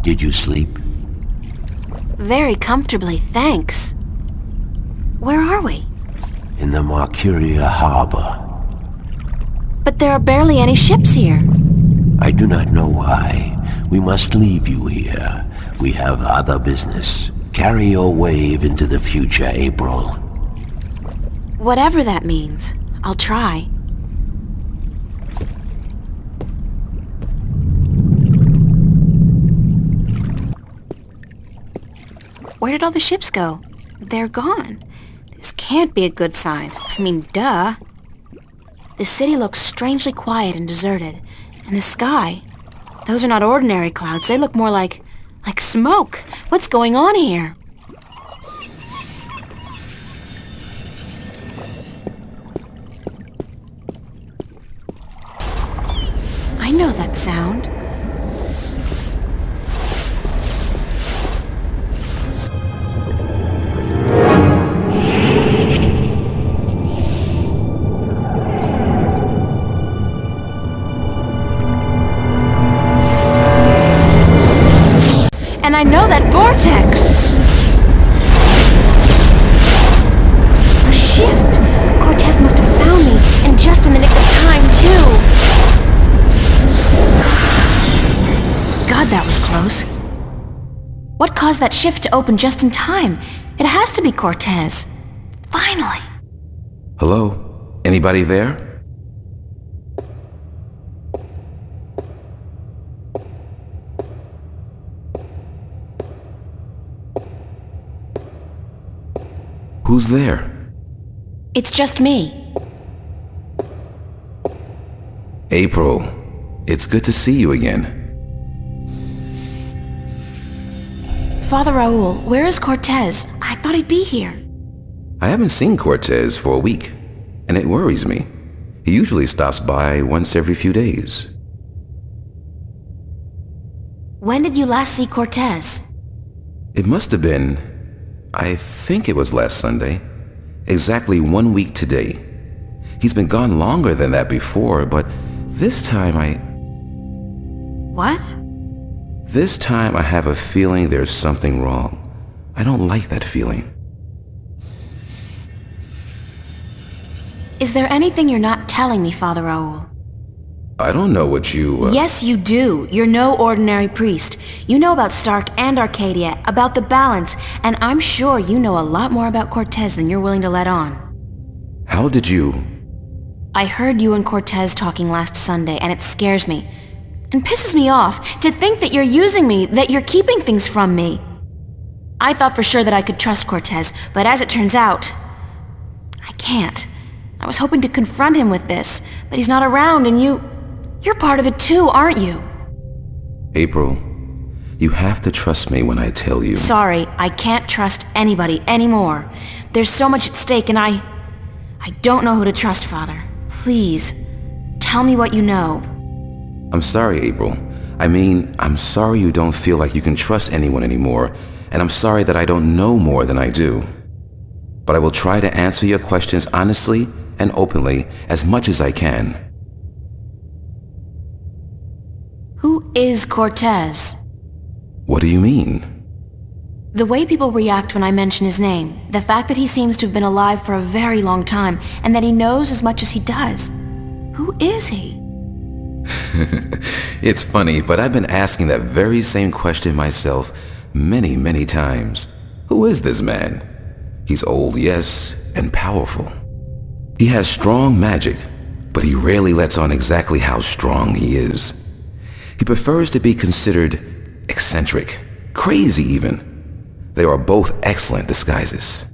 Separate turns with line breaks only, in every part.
Did you sleep?
Very comfortably, thanks. Where are we?
In the Marcuria harbor.
But there are barely any ships here.
I do not know why. We must leave you here. We have other business. Carry your wave into the future, April.
Whatever that means, I'll try. Where did all the ships go? They're gone. This can't be a good sign. I mean, duh. The city looks strangely quiet and deserted. And the sky, those are not ordinary clouds. They look more like smoke. What's going on here? I know that sound. And I know that vortex! A shift! Cortez must have found me, and just in the nick of time, too! God, that was close. What caused that shift to open just in time? It has to be Cortez. Finally!
Hello? Anybody there? Who's there?
It's just me.
April, it's good to see you again.
Father Raul, where is Cortez? I thought he'd be here.
I haven't seen Cortez for a week, and it worries me. He usually stops by once every few days.
When did you last see Cortez?
It must have been, I think it was last Sunday. Exactly 1 week today. He's been gone longer than that before, but this time
What?
This time I have a feeling there's something wrong. I don't like that feeling.
Is there anything you're not telling me, Father Raul?
I don't know what you...
Yes, you do. You're no ordinary priest. You know about Stark and Arcadia, about the balance, and I'm sure you know a lot more about Cortez than you're willing to let on.
How did you...
I heard you and Cortez talking last Sunday, and it scares me. And pisses me off to think that you're using me, that you're keeping things from me. I thought for sure that I could trust Cortez, but as it turns out, I can't. I was hoping to confront him with this, but he's not around, and you're part of it too, aren't you?
April, you have to trust me when I tell you.
Sorry, I can't trust anybody anymore. There's so much at stake, and I don't know who to trust, Father. Please, tell me what you know.
I'm sorry, April. I mean, I'm sorry you don't feel like you can trust anyone anymore, and I'm sorry that I don't know more than I do. But I will try to answer your questions honestly and openly as much as I can.
Who is Cortez?
What do you mean?
The way people react when I mention his name, the fact that he seems to have been alive for a very long time, and that he knows as much as he does. Who is he?
It's funny, but I've been asking that very same question myself many, many times. Who is this man? He's old, yes, and powerful. He has strong magic, but he rarely lets on exactly how strong he is. He prefers to be considered eccentric, crazy even. They are both excellent disguises.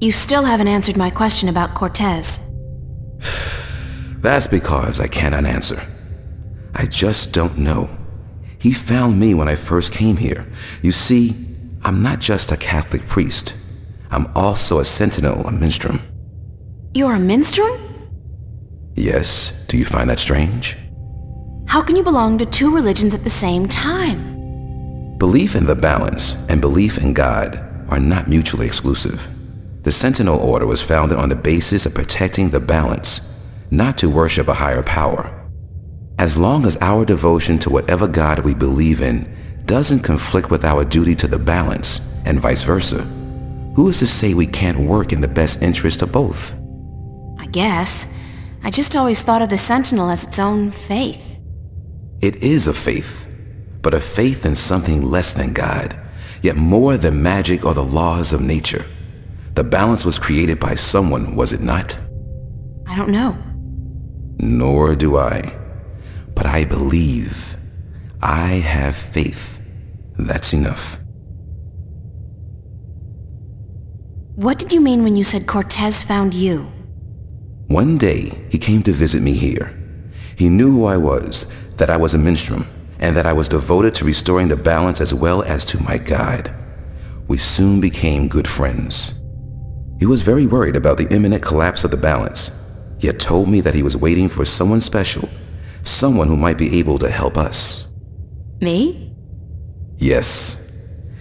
You still haven't answered my question about Cortez.
That's because I cannot answer. I just don't know. He found me when I first came here. You see, I'm not just a Catholic priest. I'm also a sentinel, a minstrel.
You're a minstrel?
Yes, do you find that strange?
How can you belong to two religions at the same time?
Belief in the balance and belief in God are not mutually exclusive. The Sentinel Order was founded on the basis of protecting the balance, not to worship a higher power. As long as our devotion to whatever God we believe in doesn't conflict with our duty to the balance, and vice versa, who is to say we can't work in the best interest of both?
I guess. I just always thought of the Sentinel as its own faith.
It is a faith, but a faith in something less than God, yet more than magic or the laws of nature. The balance was created by someone, was it not?
I don't know.
Nor do I. But I believe. I have faith. That's enough.
What did you mean when you said Cortez found you?
One day, he came to visit me here. He knew who I was, that I was a minstrel, and that I was devoted to restoring the balance as well as to my God. We soon became good friends. He was very worried about the imminent collapse of the balance, yet told me that he was waiting for someone special, someone who might be able to help us.
Me?
Yes.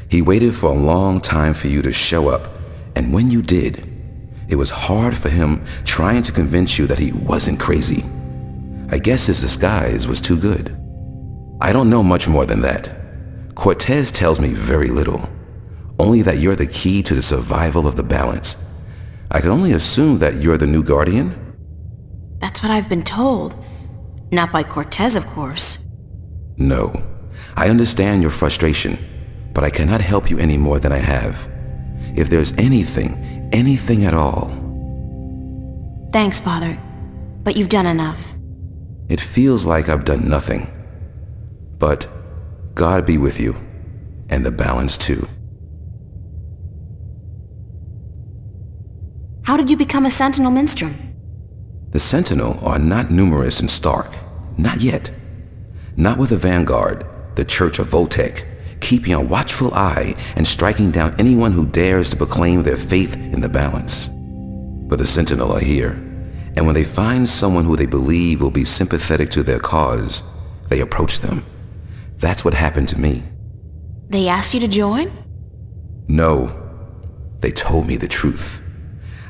He waited for a long time for you to show up, and when you did, it was hard for him trying to convince you that he wasn't crazy. I guess his disguise was too good. I don't know much more than that. Cortez tells me very little, only that you're the key to the survival of the balance. I can only assume that you're the new guardian?
That's what I've been told. Not by Cortez, of course.
No. I understand your frustration, but I cannot help you any more than I have. If there's anything at all.
Thanks, Father. But you've done enough.
It feels like I've done nothing. But God be with you, and the balance too.
How did you become a Sentinel Minstrel?
The Sentinel are not numerous in Stark. Not yet. Not with the Vanguard, the Church of Voltec, keeping a watchful eye and striking down anyone who dares to proclaim their faith in the balance. But the Sentinel are here, and when they find someone who they believe will be sympathetic to their cause, they approach them. That's what happened to me.
They asked you to join?
No. They told me the truth.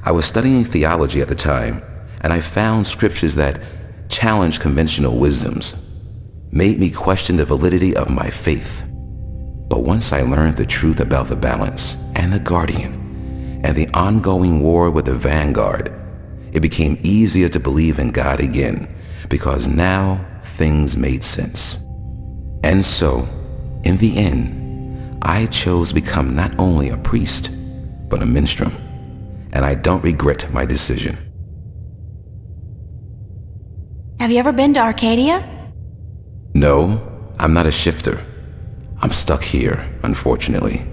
I was studying theology at the time, and I found scriptures that challenged conventional wisdoms, made me question the validity of my faith. But once I learned the truth about the balance and the Guardian and the ongoing war with the Vanguard, it became easier to believe in God again, because now things made sense. And so, in the end, I chose to become not only a priest, but a minstrel, and I don't regret my decision.
Have you ever been to Arcadia?
No, I'm not a shifter. I'm stuck here, unfortunately.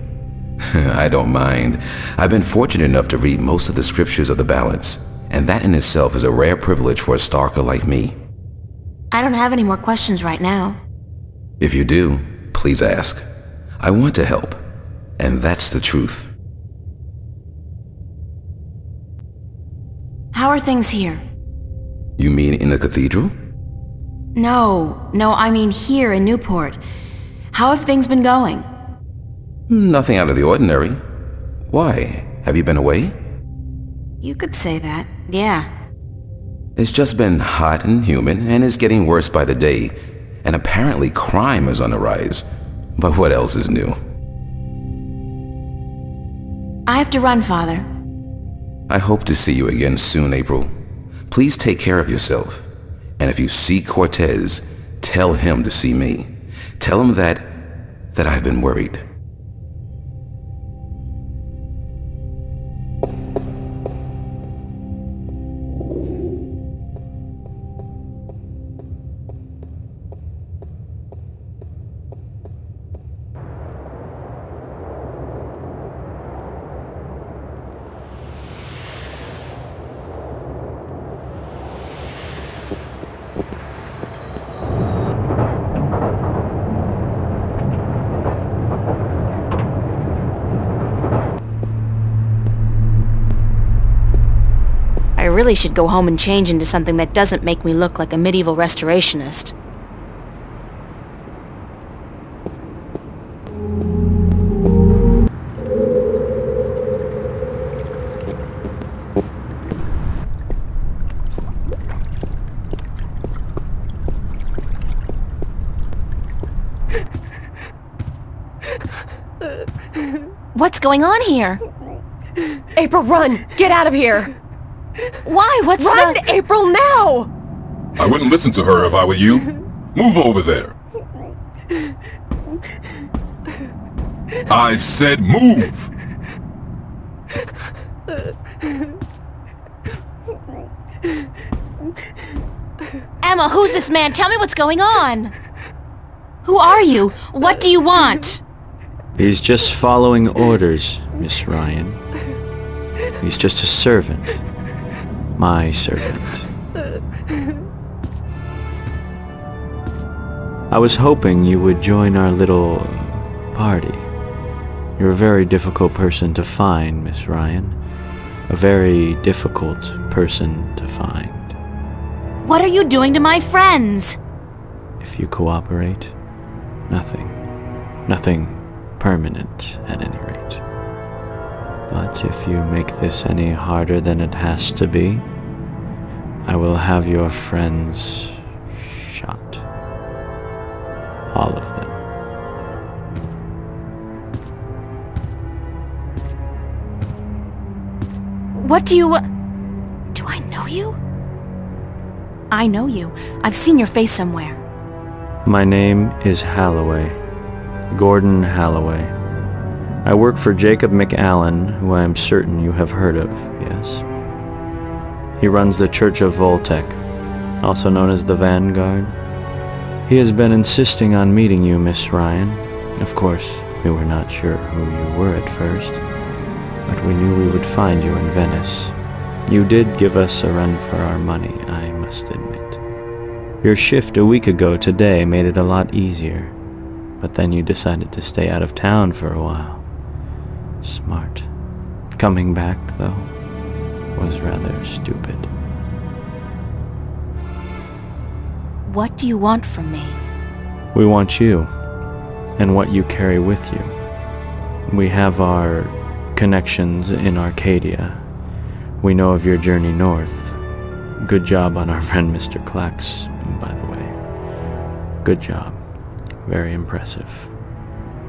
I don't mind. I've been fortunate enough to read most of the scriptures of the balance, and that in itself is a rare privilege for a Starker like me.
I don't have any more questions right now.
If you do, please ask. I want to help, and that's the truth.
How are things here?
You mean in the cathedral?
No, I mean here in Newport. How have things been going?
Nothing out of the ordinary. Why? Have you been away?
You could say that, yeah.
It's just been hot and humid, and it's getting worse by the day. And apparently crime is on the rise. But what else is new?
I have to run, Father.
I hope to see you again soon, April. Please take care of yourself. And if you see Cortez, tell him to see me. Tell him that I've been worried.
I really should go home and change into something that doesn't make me look like a medieval restorationist. What's going on here?
April, run! Get out of here!
Why? What's
Run, April, now!
I wouldn't listen to her if I were you. Move over there. I said move!
Emma, who's this man? Tell me what's going on. Who are you? What do you want?
He's just following orders, Miss Ryan. He's just a servant. My servant. I was hoping you would join our little party. You're a very difficult person to find, Miss Ryan. A very difficult person to find.
What are you doing to my friends?
If you cooperate, nothing. Nothing permanent, at any rate. But if you make this any harder than it has to be, I will have your friends shot. All of them.
What do you... Do I know you? I know you. I've seen your face somewhere.
My name is Halloway. Gordon Halloway. I work for Jacob McAllen, who I am certain you have heard of, yes? He runs the Church of Voltec, also known as the Vanguard. He has been insisting on meeting you, Miss Ryan. Of course, we were not sure who you were at first, but we knew we would find you in Venice. You did give us a run for our money, I must admit. Your shift a week ago today made it a lot easier, but then you decided to stay out of town for a while. Smart. Coming back, though, was rather stupid.
What do you want from me?
We want you, and what you carry with you. We have our connections in Arcadia. We know of your journey north. Good job on our friend Mr. Klax, by the way. Good job. Very impressive.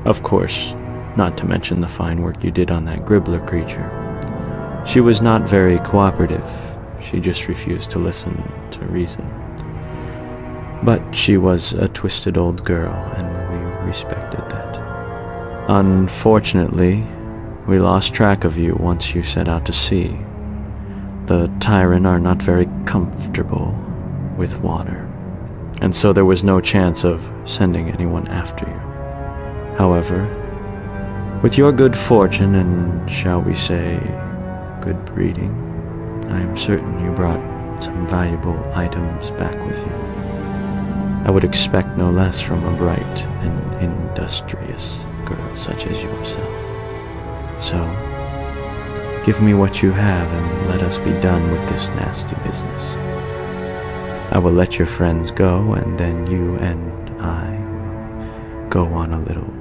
Of course, not to mention the fine work you did on that Gribbler creature. She was not very cooperative. She just refused to listen to reason. But she was a twisted old girl, and we respected that. Unfortunately, we lost track of you once you set out to sea. The Tyran are not very comfortable with water, and so there was no chance of sending anyone after you. However, with your good fortune and, shall we say, good breeding, I am certain you brought some valuable items back with you. I would expect no less from a bright and industrious girl such as yourself. So, give me what you have and let us be done with this nasty business. I will let your friends go, and then you and I will go on a little